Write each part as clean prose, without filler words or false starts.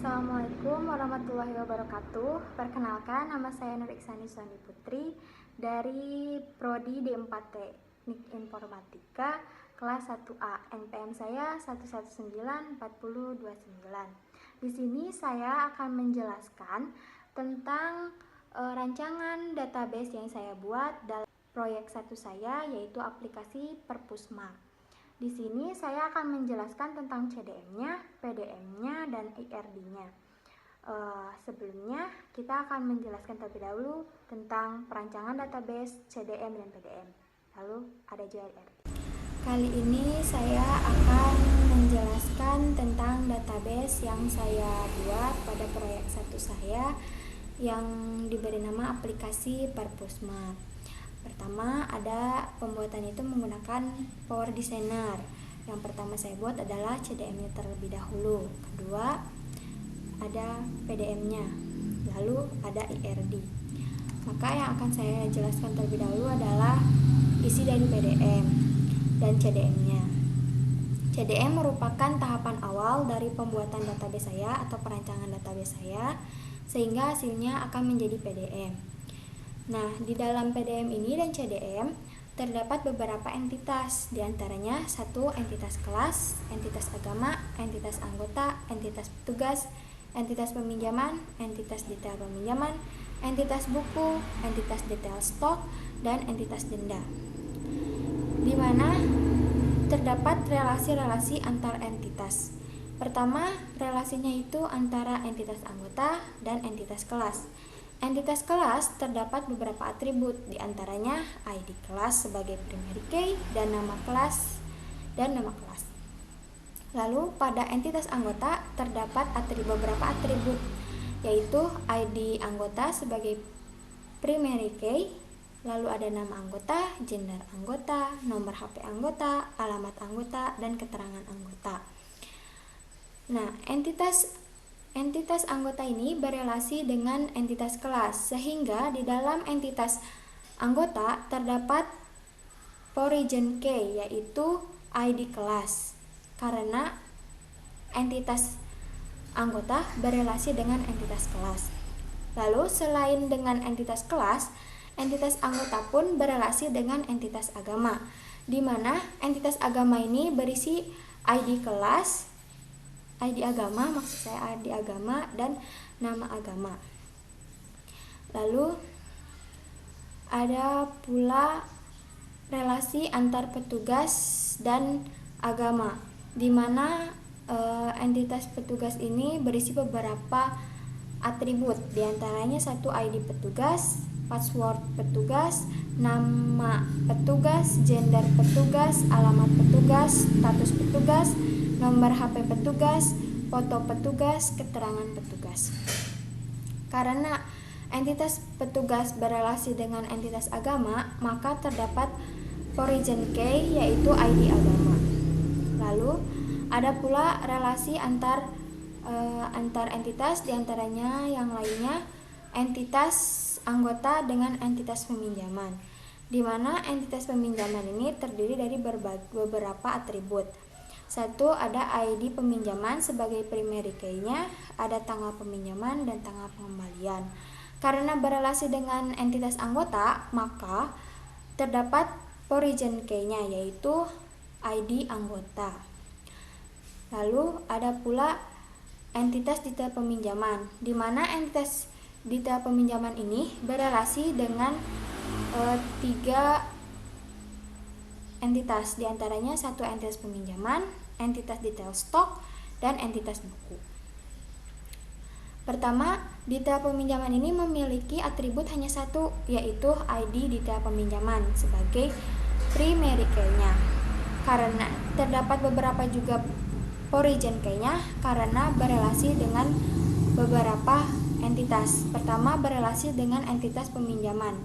Assalamualaikum warahmatullahi wabarakatuh. Perkenalkan, nama saya Nur Iksani Suwandi Putri dari Prodi D4 Teknik Informatika kelas 1A. NPM saya 1194029. Di sini saya akan menjelaskan tentang rancangan database yang saya buat dalam proyek 1 saya, yaitu aplikasi Perpusma. Di sini saya akan menjelaskan tentang CDM-nya, PDM-nya, dan IRD-nya. Sebelumnya kita akan menjelaskan terlebih dahulu tentang perancangan database CDM dan PDM. Lalu ada juga IRD. Kali ini saya akan menjelaskan tentang database yang saya buat pada proyek 1 saya yang diberi nama aplikasi Perpusma. Pertama, ada pembuatan itu menggunakan Power Designer. Yang pertama saya buat adalah CDM-nya terlebih dahulu. Kedua, ada PDM-nya. Lalu ada IRD. Maka yang akan saya jelaskan terlebih dahulu adalah isi dari PDM dan CDM-nya. CDM merupakan tahapan awal dari pembuatan database saya atau perancangan database saya, sehingga hasilnya akan menjadi PDM. Nah, di dalam PDM ini dan CDM terdapat beberapa entitas, diantaranya 1. Entitas kelas, entitas agama, entitas anggota, entitas petugas, entitas peminjaman, entitas detail peminjaman, entitas buku, entitas detail stok, dan entitas denda, di mana terdapat relasi-relasi antar entitas. Pertama, relasinya itu antara entitas anggota dan entitas kelas. Entitas kelas terdapat beberapa atribut, diantaranya ID kelas sebagai primary key dan nama kelas. Lalu pada entitas anggota terdapat beberapa atribut, yaitu ID anggota sebagai primary key, lalu ada nama anggota, gender anggota, nomor HP anggota, alamat anggota, dan keterangan anggota. Nah, entitas anggota ini berelasi dengan entitas kelas, sehingga di dalam entitas anggota terdapat origin key, yaitu ID kelas, karena entitas anggota berelasi dengan entitas kelas. Lalu selain dengan entitas kelas, entitas anggota pun berelasi dengan entitas agama, di mana entitas agama ini berisi ID kelas, ID agama, dan nama agama. Lalu ada pula relasi antar petugas dan agama, di mana entitas petugas ini berisi beberapa atribut, diantaranya 1. ID petugas, password petugas, nama petugas, gender petugas, alamat petugas, status petugas, nomor HP petugas, foto petugas, keterangan petugas. Karena entitas petugas berelasi dengan entitas agama, maka terdapat origin key, yaitu ID agama. Lalu ada pula relasi antar entitas, diantaranya yang lainnya entitas anggota dengan entitas peminjaman, di mana entitas peminjaman ini terdiri dari beberapa atribut. 1. Ada ID peminjaman sebagai primary key-nya, ada tanggal peminjaman dan tanggal pengembalian. Karena berelasi dengan entitas anggota, maka terdapat origin key-nya, yaitu ID anggota. Lalu ada pula entitas detail peminjaman, di mana entitas detail peminjaman ini berelasi dengan 3 entitas, diantaranya 1. Entitas peminjaman, entitas detail stok, dan entitas buku. Pertama, detail peminjaman ini memiliki atribut hanya 1, yaitu ID detail peminjaman sebagai primary key-nya. Karena terdapat beberapa juga origin key-nya karena berelasi dengan beberapa entitas. Pertama, berelasi dengan entitas peminjaman.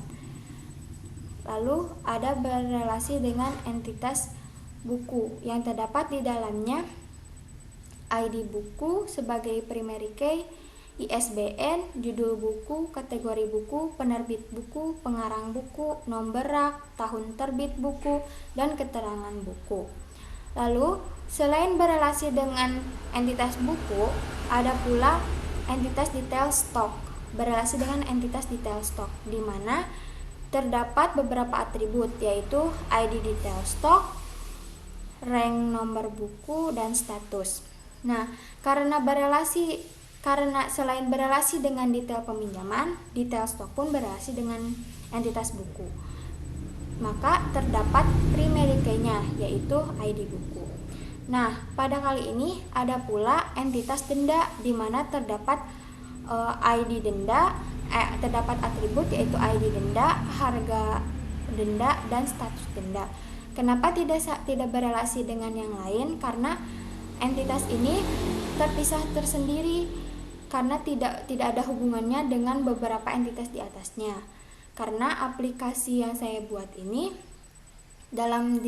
Lalu ada berelasi dengan entitas buku yang terdapat di dalamnya ID buku sebagai primary key, ISBN, judul buku, kategori buku, penerbit buku, pengarang buku, nomor rak, tahun terbit buku, dan keterangan buku. Lalu, selain berelasi dengan entitas buku, ada pula entitas detail stok. Berelasi dengan entitas detail stok, di mana terdapat beberapa atribut, yaitu ID detail stok, rank nomor buku, dan status. Nah, karena selain berelasi dengan detail peminjaman, detail stok pun berelasi dengan entitas buku. Maka terdapat primary key-nya, yaitu ID buku. Nah, pada kali ini ada pula entitas denda, di mana terdapat ID denda, terdapat atribut yaitu ID denda, harga denda, dan status denda. Kenapa tidak berelasi dengan yang lain? Karena entitas ini terpisah tersendiri, karena tidak ada hubungannya dengan beberapa entitas di atasnya. Karena aplikasi yang saya buat ini dalam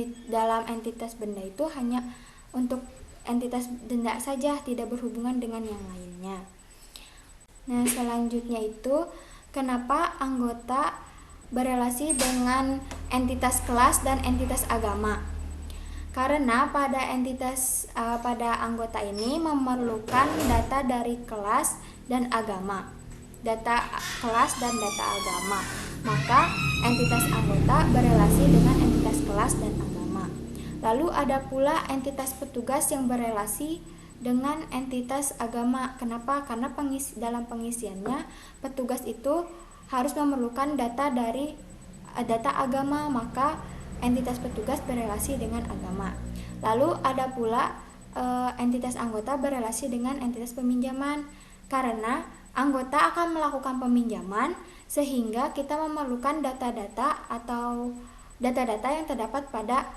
entitas benda itu hanya untuk entitas denda saja, tidak berhubungan dengan yang lainnya. Nah, selanjutnya itu kenapa anggota berelasi dengan entitas kelas dan entitas agama. Karena pada anggota ini memerlukan data dari kelas dan agama. Data kelas dan data agama. Maka entitas anggota berelasi dengan entitas kelas dan agama. Lalu ada pula entitas petugas yang berelasi dengan entitas agama. Kenapa? Karena dalam pengisiannya petugas itu harus memerlukan data dari data agama, maka entitas petugas berelasi dengan agama. Lalu ada pula entitas anggota berelasi dengan entitas peminjaman, karena anggota akan melakukan peminjaman sehingga kita memerlukan data-data atau data-data yang terdapat pada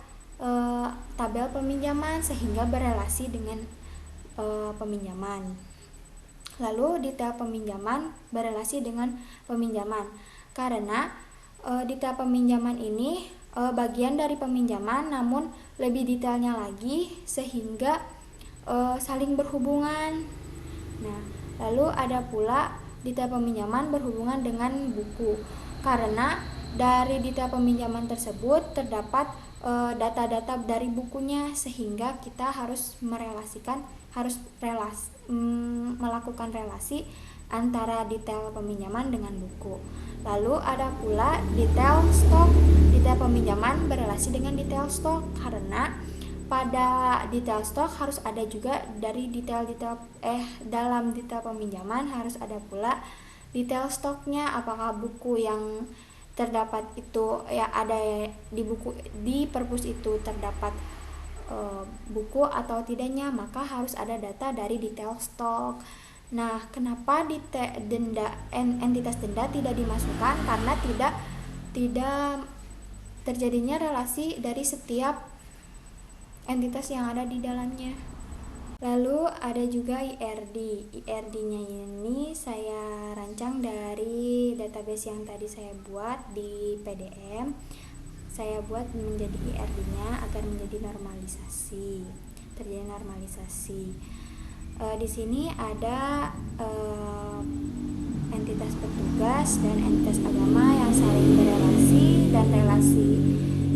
tabel peminjaman sehingga berelasi dengan peminjaman. Lalu detail peminjaman berelasi dengan peminjaman, karena detail peminjaman ini bagian dari peminjaman, namun lebih detailnya lagi sehingga saling berhubungan. Nah, lalu ada pula detail peminjaman berhubungan dengan buku, karena dari detail peminjaman tersebut terdapat data-data dari bukunya, sehingga kita harus melakukan relasi antara detail peminjaman dengan buku. Lalu ada pula detail stok. Detail peminjaman berelasi dengan detail stok, karena pada detail stok harus ada juga dari dalam detail peminjaman harus ada pula detail stoknya, apakah buku yang terdapat itu ada di perpus itu terdapat buku atau tidaknya, maka harus ada data dari detail stok. Nah, kenapa entitas denda tidak dimasukkan? Karena tidak terjadinya relasi dari setiap entitas yang ada di dalamnya. Lalu ada juga IRD. IRD-nya ini saya rancang dari database yang tadi saya buat di PDM. Saya buat menjadi IRD-nya agar menjadi terjadi normalisasi. Di sini ada entitas petugas dan entitas agama yang saling berelasi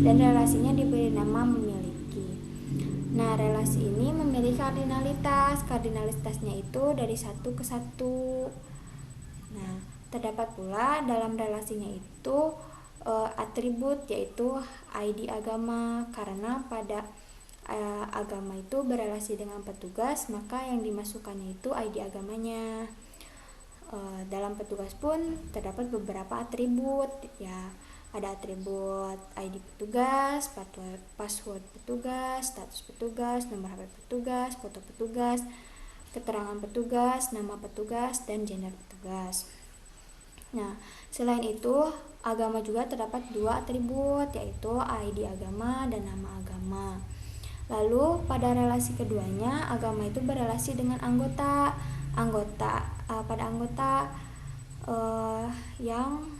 dan relasinya diberi nama memiliki. Nah, relasi ini memiliki kardinalitas. Kardinalitasnya itu dari 1 ke 1. Nah, terdapat pula dalam relasinya itu atribut, yaitu ID agama, karena pada agama itu berelasi dengan petugas, maka yang dimasukkannya itu ID agamanya. Dalam petugas pun terdapat beberapa atribut, ya. Ada atribut ID petugas, password petugas, status petugas, nomor HP petugas, foto petugas, keterangan petugas, nama petugas, dan gender petugas. Nah, selain itu agama juga terdapat 2 atribut, yaitu ID agama dan nama agama. Lalu pada relasi keduanya, agama itu berelasi dengan anggota yang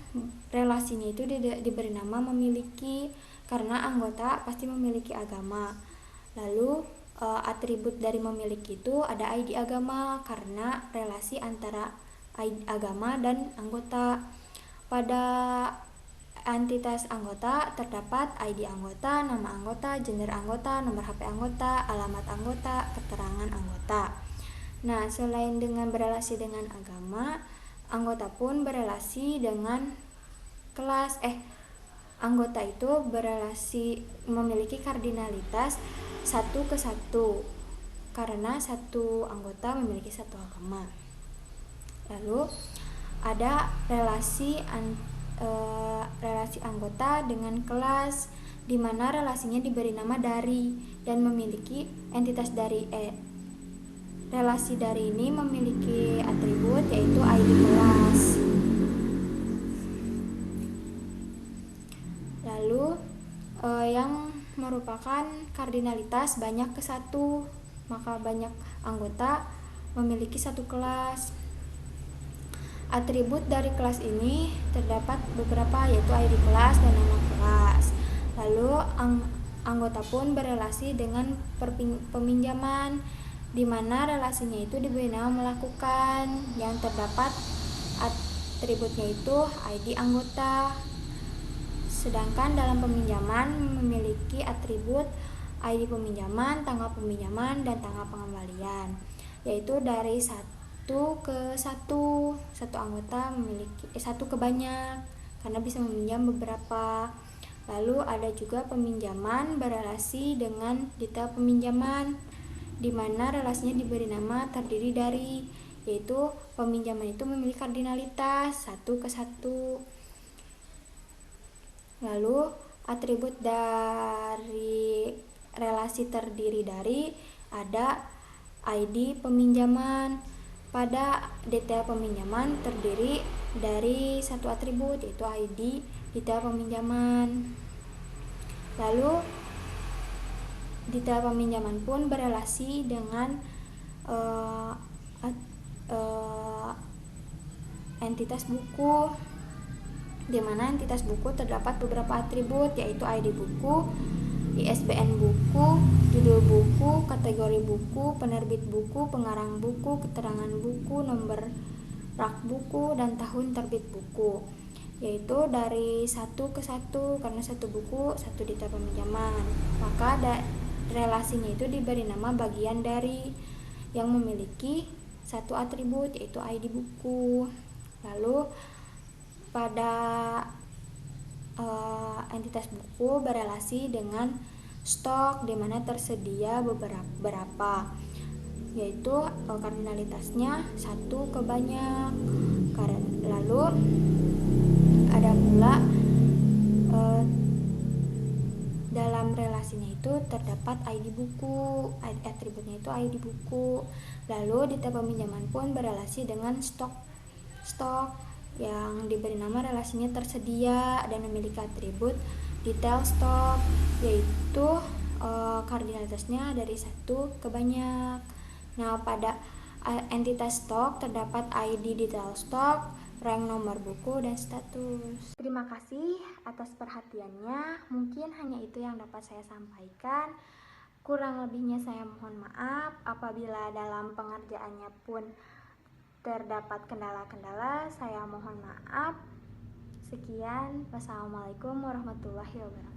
relasinya itu diberi nama memiliki, karena anggota pasti memiliki agama. Lalu atribut dari memiliki itu ada ID agama, karena relasi antara agama dan anggota. Pada entitas anggota terdapat ID anggota, nama anggota, gender anggota, nomor HP anggota, alamat anggota, keterangan anggota. Nah, selain dengan berelasi dengan agama, anggota pun berelasi dengan kelas. Anggota itu berelasi memiliki kardinalitas satu ke satu karena satu anggota memiliki satu agama. Lalu ada relasi anggota dengan kelas, di mana relasinya diberi nama dari dan memiliki entitas dari. Relasi dari ini memiliki atribut yaitu ID kelas. Lalu yang merupakan kardinalitas banyak ke satu, maka banyak anggota memiliki satu kelas. Atribut dari kelas ini terdapat beberapa, yaitu ID kelas dan nama kelas. Lalu anggota pun berelasi dengan peminjaman, di mana relasinya itu diberi nama melakukan, yang terdapat atributnya itu ID anggota. Sedangkan dalam peminjaman memiliki atribut ID peminjaman, tanggal peminjaman, dan tanggal pengembalian, yaitu dari satu ke satu anggota memiliki satu ke banyak karena bisa meminjam beberapa. Lalu ada juga peminjaman berelasi dengan detail peminjaman, di mana relasinya diberi nama terdiri dari, yaitu peminjaman itu memiliki kardinalitas satu ke satu. Lalu atribut dari relasi terdiri dari ada ID peminjaman. Pada detail peminjaman terdiri dari satu atribut, yaitu ID detail peminjaman. Lalu detail peminjaman pun berelasi dengan entitas buku, di mana entitas buku terdapat beberapa atribut, yaitu ID buku, ISBN buku, judul buku, kategori buku, penerbit buku, pengarang buku, keterangan buku, nomor rak buku, dan tahun terbit buku, yaitu dari satu ke satu karena satu buku satu detail peminjaman. Maka relasinya itu diberi nama bagian dari, yang memiliki satu atribut, yaitu ID buku. Lalu pada entitas buku berelasi dengan stok, di mana tersedia beberapa, yaitu kardinalitasnya satu ke banyak. Lalu ada pula dalam relasinya itu terdapat ID buku, atributnya itu ID buku. Lalu detail peminjaman pun berelasi dengan stok yang diberi nama relasinya tersedia dan memiliki atribut detail stok, yaitu kardinalitasnya dari satu ke banyak. Nah, pada entitas stok terdapat ID detail stok, rank nomor buku, dan status. Terima kasih atas perhatiannya. Mungkin hanya itu yang dapat saya sampaikan. Kurang lebihnya saya mohon maaf. Apabila dalam pengerjaannya pun terdapat kendala-kendala, saya mohon maaf. Sekian, wassalamualaikum warahmatullahi wabarakatuh.